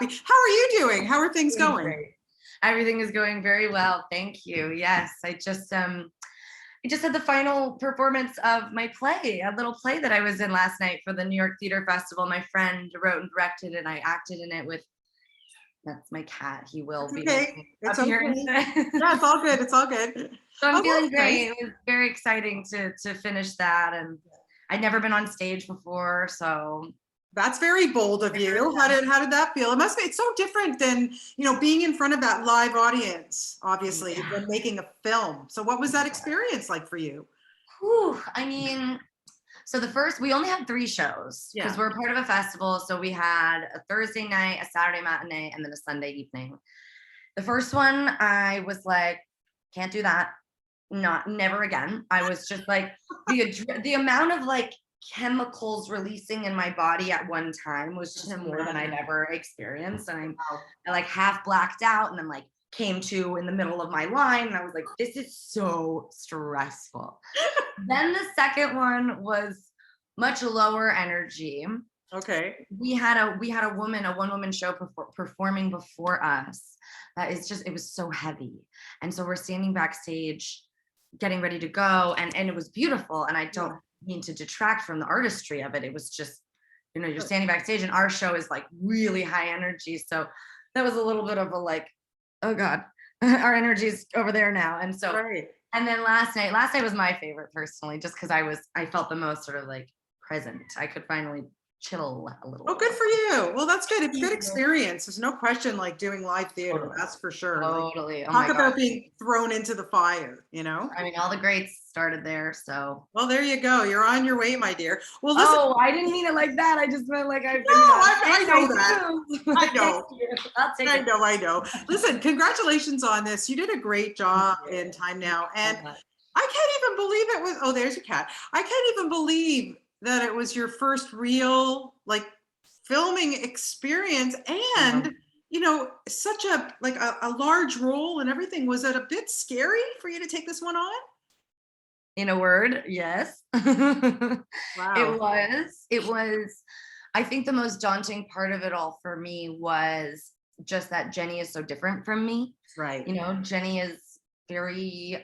happy. How are you doing? How are things going? Great. Everything is going very well. Thank you. Yes, I just had the final performance of my play, a little play that I was in last night for the New York Theater Festival. My friend wrote and directed, and I acted in it with. That's my cat. He will It's be okay. It's okay. today. Yeah, it's all good. It's all good. So I'm Oh, feeling that's great. nice. It was very exciting to finish that, and I'd never been on stage before, so That's very bold of you. How did that feel? It must be, it's so different than, being in front of that live audience, obviously, yeah. than making a film. So what was that experience like for you? Whew, I mean, so we only had 3 shows because Yeah. we're part of a festival. So we had a Thursday night, a Saturday matinee, and then a Sunday evening. The first one, I was like, can't do that. Never again. I was just like, the amount of like chemicals releasing in my body at one time was just more than I'd ever experienced. And I like half blacked out, and then like came to in the middle of my line, and I was like, this is so stressful. Then the second one was much lower energy. Okay. We had a one woman show performing before us. It was so heavy. And so we're standing backstage getting ready to go, and it was beautiful. And I don't mean to detract from the artistry of it. It was just, you're standing backstage, and our show is like really high energy. So that was a little bit of a like, oh God, our energy is over there now. And so, and then last night was my favorite personally, just because I felt the most sort of like present. I could finally chill a little. Oh, good for you. Well, that's good. It's a good experience. There's no question like doing live theater. Totally. That's for sure. Totally. Like, talk about being thrown into the fire, I mean, all the greats started there, so. Well, there you go. You're on your way, my dear. Well, listen. Oh, I didn't mean it like that. I just meant like I know that. I know. I'll take it. I know. Listen, congratulations on this. You did a great job in Time Now. And I can't even believe it was, oh, there's your cat. I can't even believe that it was your first real like filming experience, and such a large role and everything. Was it a bit scary for you to take this one on? In a word, yes. Wow. It was I think the most daunting part of it all for me was just that Jenny is so different from me. Right. Jenny is very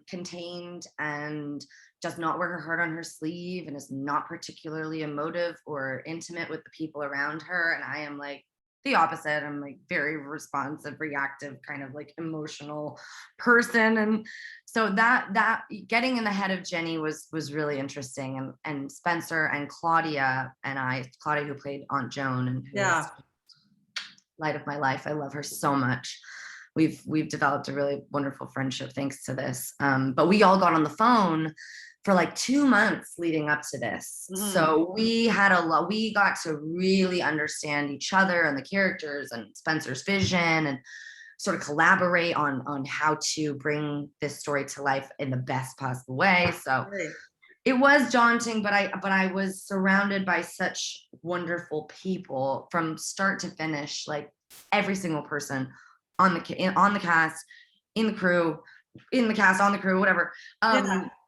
contained and does not wear her heart on her sleeve, and is not particularly emotive or intimate with the people around her. And I am like the opposite. I'm like very responsive, reactive, kind of like emotional person. And so that getting in the head of Jenny was really interesting. And Spencer and Claudia who played Aunt Joan, and who is light of my life. I love her so much. We've developed a really wonderful friendship thanks to this. But we all got on the phone for like 2 months leading up to this. Mm-hmm. So we got to really understand each other and the characters and Spencer's vision, and sort of collaborate on how to bring this story to life in the best possible way. So it was daunting, but I was surrounded by such wonderful people from start to finish, like every single person on the cast, in the crew, whatever,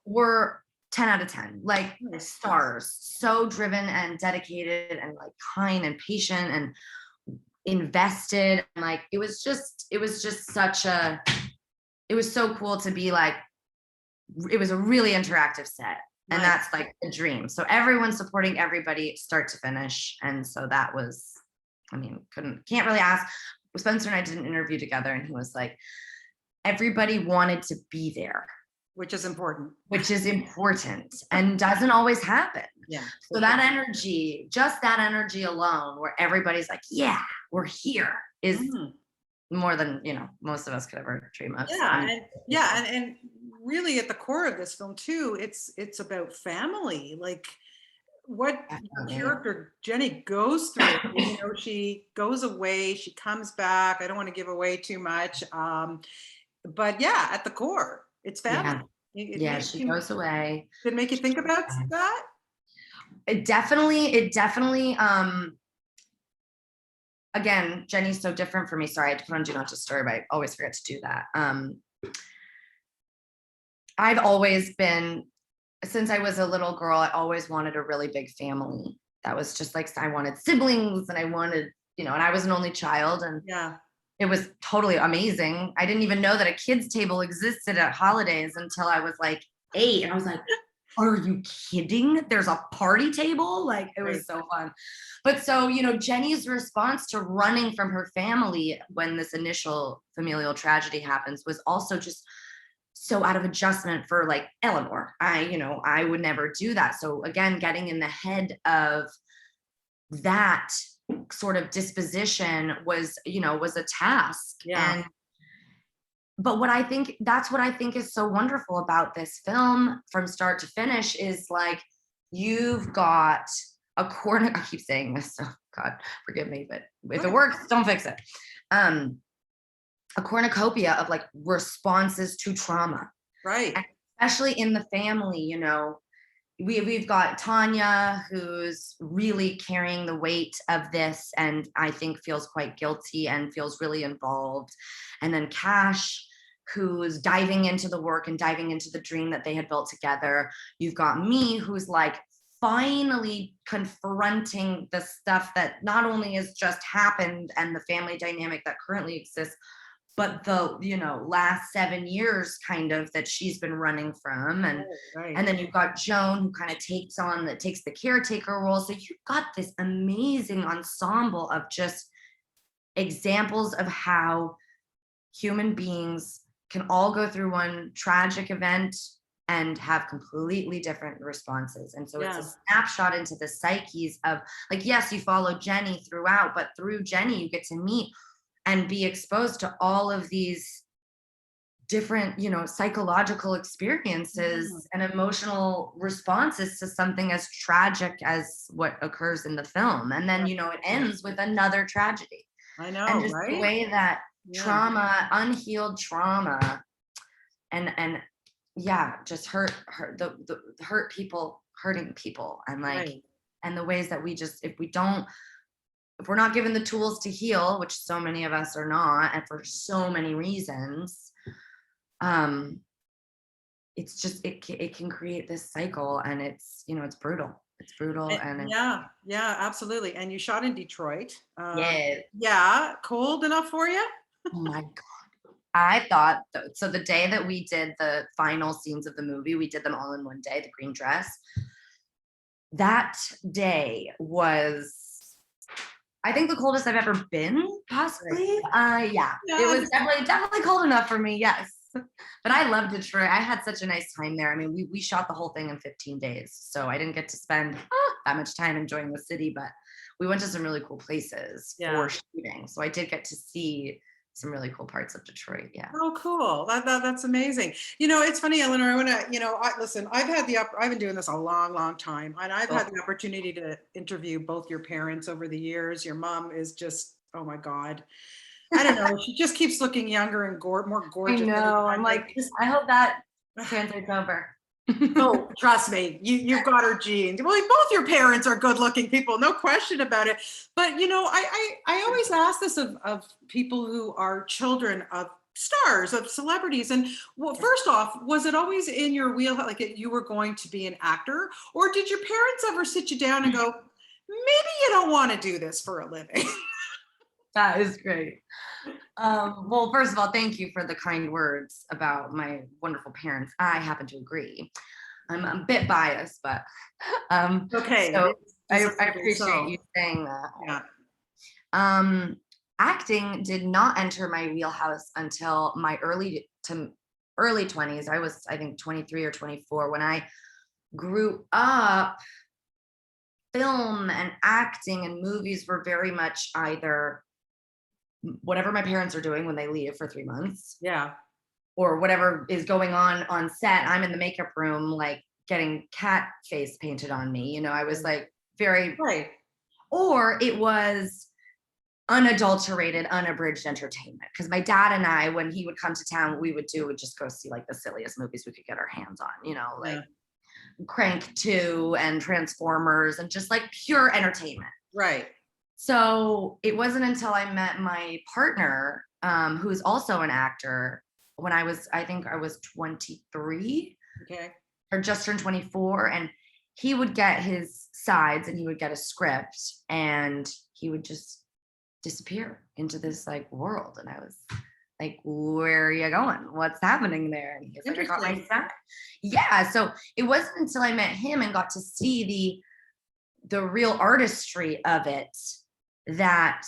were 10 out of 10, like stars, so driven and dedicated and like kind and patient and invested. And like, it was so cool to be like, it was a really interactive set. And that's like the dream. So everyone supporting everybody start to finish. And so that was, can't really ask. Spencer and I did an interview together, and he was like, everybody wanted to be there. Which is important. And doesn't always happen. Yeah. So that energy, just that energy alone, where everybody's like, yeah, we're here, is more than, most of us could ever dream of. Yeah. And really at the core of this film too, it's about family. Like what character Jenny goes through, she goes away, she comes back. I don't want to give away too much. But yeah, at the core, it's family. She goes away. Did it make you think about that? It definitely, again, Jenny's so different from me. Sorry, I had to put on Do Not Disturb. I always forget to do that. I've always been, since I was a little girl, I always wanted a really big family. That was just like, I wanted siblings, and I wanted, and I was an only child, and Yeah. it was totally amazing. I didn't even know that a kids table existed at holidays until I was like 8. And I was like, are you kidding? There's a party table? Like, it Right. was so fun. But so, Jenny's response to running from her family when this initial familial tragedy happens was also just so out of adjustment for like Eleanor. I would never do that. So again, getting in the head of that sort of disposition was a task. Yeah. And but that's what I think is so wonderful about this film from start to finish is like you've got I keep saying this, so God forgive me, but if it works, don't fix it. A cornucopia of like responses to trauma, Right. and especially in the family. We've got Tanya, who's really carrying the weight of this, and I think feels quite guilty and feels really involved. And then Cash, who's diving into the work and diving into the dream that they had built together. You've got me, who's like finally confronting the stuff that not only has just happened and the family dynamic that currently exists, but the last 7 years kind of that she's been running from. Right. And then you've got Joan, who kind of takes the caretaker role. So you've got this amazing ensemble of just examples of how human beings can all go through one tragic event and have completely different responses. And so it's a snapshot into the psyches of like, yes, you follow Jenny throughout, but through Jenny, you get to meet and be exposed to all of these different, psychological experiences and emotional responses to something as tragic as what occurs in the film. And then, it ends with another tragedy. I know, And just right? the way that trauma, unhealed trauma, and yeah, just hurt the hurt people hurting people, and like, and the ways that we just, if we're not given the tools to heal, which so many of us are not, and for so many reasons, it's just, it can create this cycle, and it's brutal. It's brutal. And yeah, absolutely. And you shot in Detroit. yeah. Yeah, cold enough for you? Oh my God. I thought, so the day that we did the final scenes of the movie, we did them all in one day, the green dress. That day was, I think, the coldest I've ever been, possibly. Yeah, it was definitely cold enough for me, yes. But I loved Detroit. I had such a nice time there. I mean, we shot the whole thing in 15 days, so I didn't get to spend that much time enjoying the city, but we went to some really cool places for shooting. So I did get to see some really cool parts of Detroit. Yeah. Oh, cool. That's amazing. It's funny, Eleanor, I want to, listen, I've been doing this a long, long time, and I've had the opportunity to interview both your parents over the years. Your mom is just, oh my God. I don't know. She just keeps looking younger and more gorgeous. I know. I'm like, I hope that translates over. Oh, trust me, you've got her genes. Well, both your parents are good-looking people, no question about it. But I always ask this of people who are children of stars, of celebrities. And well, first off, was it always in your wheelhouse, like you were going to be an actor, or did your parents ever sit you down and go, maybe you don't want to do this for a living? That is great. Well, first of all, thank you for the kind words about my wonderful parents. I happen to agree. I'm a bit biased, but Okay. So I appreciate you saying that. Yeah. Acting did not enter my wheelhouse until my early 20s. I was, I think, 23 or 24 when I grew up. Film and acting and movies were very much either whatever my parents are doing when they leave for 3 months. Yeah. Or whatever is going on set. I'm in the makeup room, like getting cat face painted on me. I was like very, right. Or it was unadulterated, unabridged entertainment. Because my dad and I, when he would come to town, what we would do would just go see like the silliest movies we could get our hands on, like Crank 2 and Transformers and just like pure entertainment. Right. So it wasn't until I met my partner, who's also an actor, when I think I was 23. Okay. Or just turned 24. And he would get his sides and he would get a script and he would just disappear into this like world. And I was like, where are you going? What's happening there? And he's like, I got my Interesting. son. Yeah. So it wasn't until I met him and got to see the real artistry of it that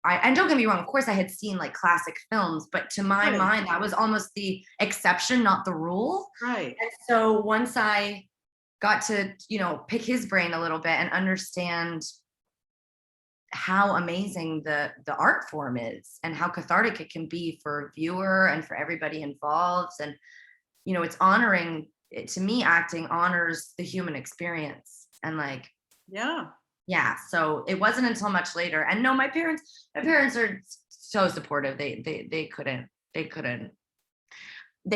and don't get me wrong, of course I had seen like classic films, but to my Right. mind, that was almost the exception, not the rule. Right. And so once I got to, pick his brain a little bit and understand how amazing the art form is and how cathartic it can be for a viewer and for everybody involved. And, it's honoring, to me, acting honors the human experience. And like, Yeah. yeah, so it wasn't until much later. And no, my parents are so supportive. They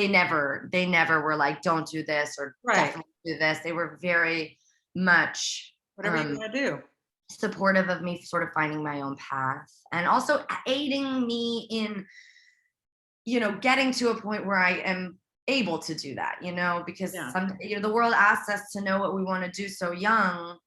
never were like, don't do this or Right. definitely do this. They were very much Whatever you want to do. supportive of me sort of finding my own path, and also aiding me in, getting to a point where I am able to do that, because Yeah. the world asks us to know what we want to do so young.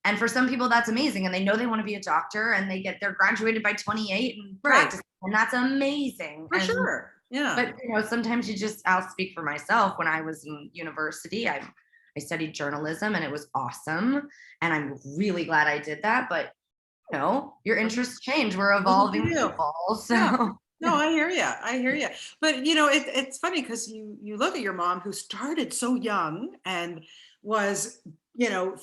And for some people that's amazing, and they know they want to be a doctor, and they're graduated by 28 and Right. practice, and that's amazing. For And sure. Yeah. but sometimes I'll speak for myself. When I was in university, I studied journalism, and it was awesome, and I'm really glad I did that. But your interests change. We're Those are evolving you. people, Yeah. so No, I hear you. I hear you. But it's funny because you look at your mom who started so young and was,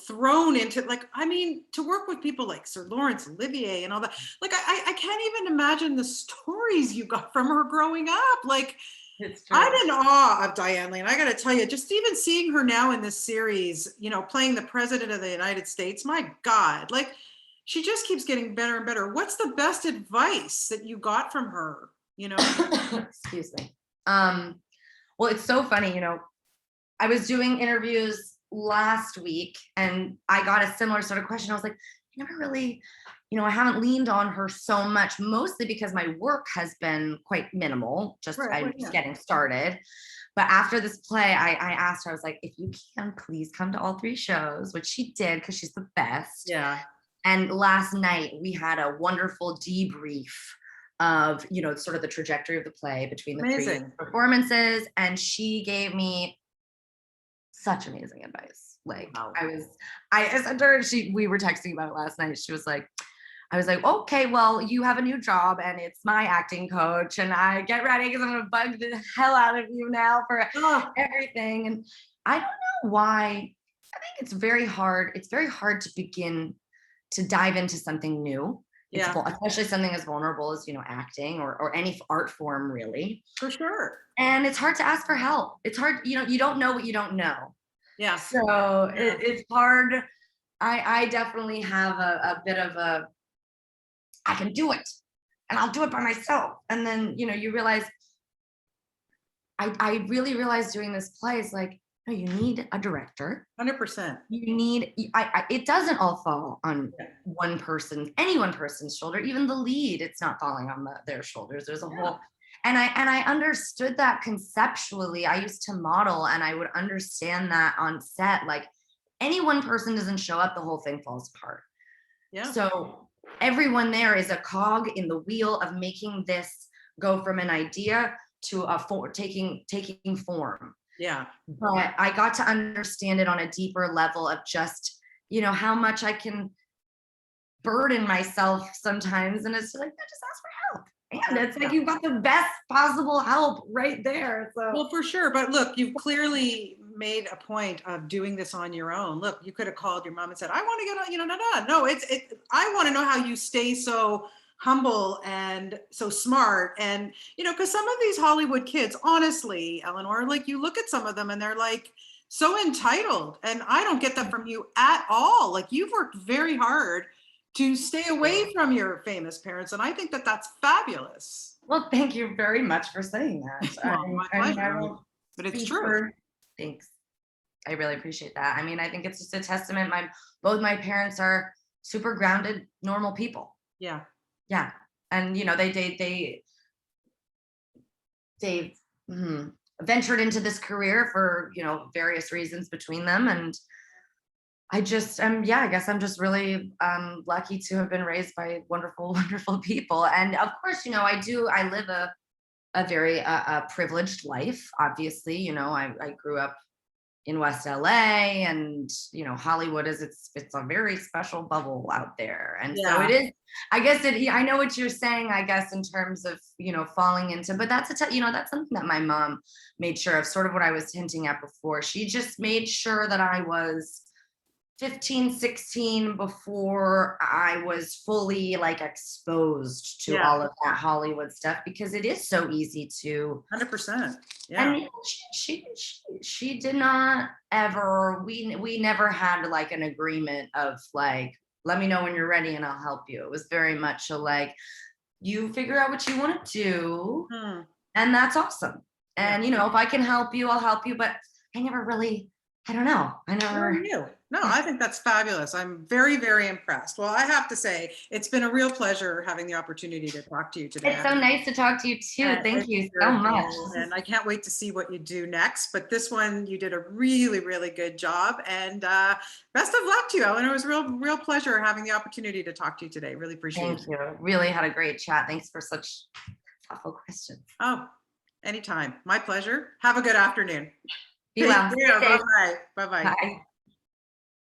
thrown into, like, I mean, to work with people like Sir Laurence Olivier and all that. Like, I can't even imagine the stories you got from her growing up. Like, it's I'm true. in awe of Diane Lane. I got to tell you, just even seeing her now in this series, playing the president of the United States, my God, like, she just keeps getting better and better. What's the best advice that you got from her? Excuse me. Well, it's so funny. I was doing interviews last week, and I got a similar sort of question. I was like, I never really, I haven't leaned on her so much, mostly because my work has been quite minimal. Right. I'm Well, just yeah. getting started. But after this play, I asked her, I was like, if you can, please come to all 3 shows, which she did because she's the best. Yeah. And last night we had a wonderful debrief of, sort of the trajectory of the play between the 3 Amazing. performances. And she gave me such amazing advice. Like, Wow. I said to her, we were texting about it last night. She was like, I was like, okay, well, you have a new job and it's my acting coach, and I get ready because I'm going to bug the hell out of you now for Oh, everything. And I don't know why. I think it's very hard. It's very hard to begin to dive into something new. yeah, Especially something as vulnerable as, acting or any art form, really. for sure. And it's hard to ask for help. It's hard, you don't know what you don't know. Yeah. So Yeah. it's hard. I definitely have a bit of I can do it, and I'll do it by myself. And then, you realize, I really realized doing this play is like, no, you need a director. 100%. You need, it doesn't all fall on Yeah. any one person's shoulder. Even the lead, it's not falling on their shoulders. There's a Yeah. whole, and I understood that conceptually. I used to model, and I would understand that on set. Like, any one person doesn't show up, the whole thing falls apart. Yeah. So everyone there is a cog in the wheel of making this go from an idea to taking form. Yeah. But I got to understand it on a deeper level of just, how much I can burden myself sometimes. And it's like, I just ask for help. And it's like, you've got the best possible help right there. So, Well, for sure. But look, you've clearly made a point of doing this on your own. Look, you could have called your mom and said, I want to get on, no, I want to know how you stay so humble and so smart. And, because some of these Hollywood kids, honestly, Eleanor, like, you look at some of them and they're like so entitled. And I don't get that from you at all. Like, you've worked very hard to stay away from your famous parents. And I think that that's fabulous. well, thank you very much for saying that. Well, my pleasure. But it's true. Thanks. I really appreciate that. I mean, I think it's just a testament. Both my parents are super grounded, normal people. Yeah. Yeah. And, they've ventured into this career for, various reasons between them. And I just yeah, I guess I'm just really lucky to have been raised by wonderful, wonderful people. And of course, I live a very privileged life. Obviously, I grew up in West LA, and Hollywood is it's a very special bubble out there. And so Yeah. it is, I guess I know what you're saying, I guess, in terms of, falling into, but that's that's something that my mom made sure of, sort of what I was hinting at before. She just made sure that I was 15, 16 before I was fully like exposed to Yeah. all of that Hollywood stuff, because it is so easy to. 100%. Yeah. And she did not ever, we never had like an agreement of like, let me know when you're ready and I'll help you. It was very much a like, you figure out what you want to do, Hmm. and that's awesome. Yeah. And if I can help you, I'll help you. But I never really, I don't know. I Who are never. you? No, I think that's fabulous. I'm very, very impressed. Well, I have to say, it's been a real pleasure having the opportunity to talk to you today. It's so nice to talk to you too. Thank you so You're much. adorable, and I can't wait to see what you do next. But this one, you did a really, really good job. And best of luck to you, Ellen. It was real pleasure having the opportunity to talk to you today. Really appreciate it. Thank you. Really had a great chat. Thanks for such thoughtful questions. Oh, anytime. My pleasure. Have a good afternoon. Be Take well. care. Stay safe. Bye-bye. Bye-bye. Bye.